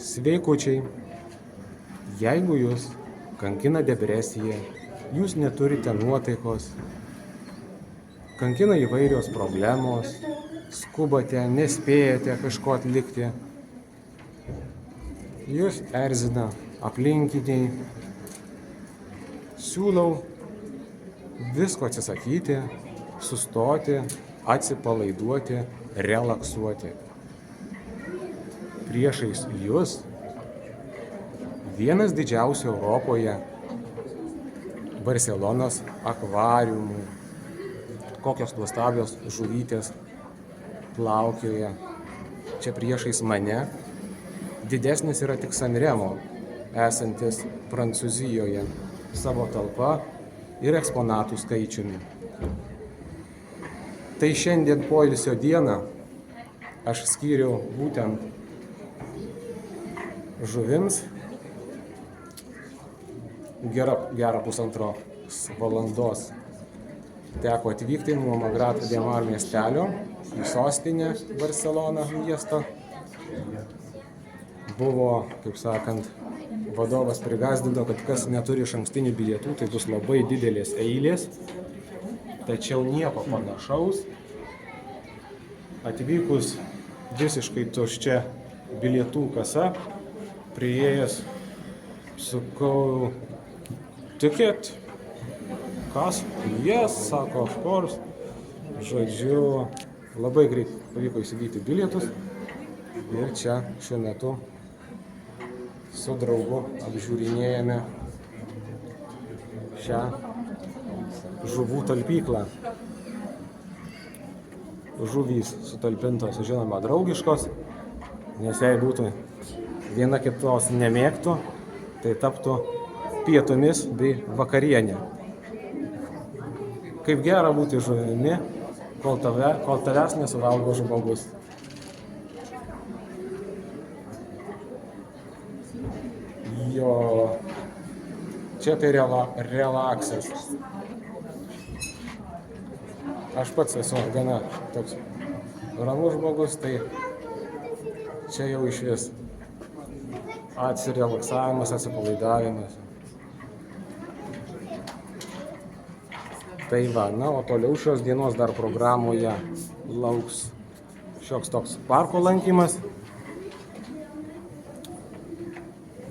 Sveikučiai, jeigu jūs kankina depresija, jūs neturite nuotaikos, kankina įvairios problemos, skubate, nespėjate kažko atlikti, jūs erzina aplinkiniai, siūlau visko atsisakyti, sustoti, atsipalaiduoti, relaksuoti. Priešais jūs vienas didžiausių Europoje Barselonos akvariumų. Kokios nuostabios žuvytės plaukioja čia priešais mane. Didesnis yra tik San Remo, esantis Prancūzijoje, savo talpa ir eksponatų skaičiumi. Tai šiandien poilsio dieną aš skyriau būtent žuvims gerą pusantros valandos. Teko atvykti nuo Magrata de Mar miestelio į sostinę Barseloną miestą. Buvo, kaip sakant, vadovas prigąsdino, kad kas neturi išankstinių bilietų, tai bus labai didelės eilės. Tačiau nieko panašaus. Atvykus visiškai tuščia bilietų kasa, priėjęs sakau, ticket? Kas? Yes, sako, of course. Žodžiu, labai greit pavyko įsigyti bilietus. Ir čia šiuo metu su draugu apžiūrinėjame šią žuvų talpyklą. Žuvys sutalpintos, žinoma, draugiškos, nes jei būtų viena kitos nemėgtų, tai taptų pietumis bei vakarienė. Kaip gera būti žuvimi, kol tavęs nesuvalgo žmogus. Jo, čia tai relaksas. Aš pats esu gana toks ramus žmogus, tai čia jau išvis atsirelaksavimas, atsipalaidavimas. Tai va, na, o toliau šios dienos dar programoje lauks šioks toks parko lankymas.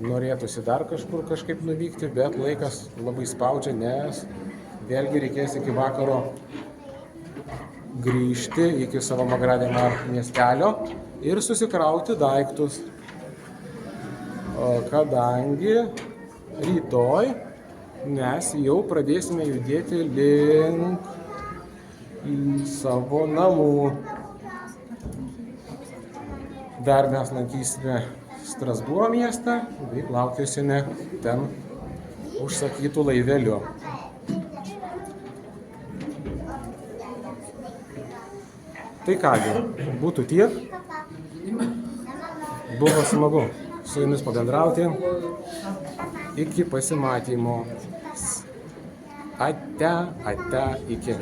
Norėtųsi dar kažkur kažkaip nuvykti, bet laikas labai spaudžia, nes vėlgi reikės iki vakaro grįžti iki savo Magrata de Mar miestelio ir susikrauti daiktus. Kadangi rytoj mes jau pradėsime judėti link savo namų. Dar mes lankysime Strasbūro miestą bei plaukiosime ten užsakytų laiveliu. Tai kągi, būtų tiek. Buvo smagu su jumis pabendrauti. Iki pasimatymo. Ate, iki.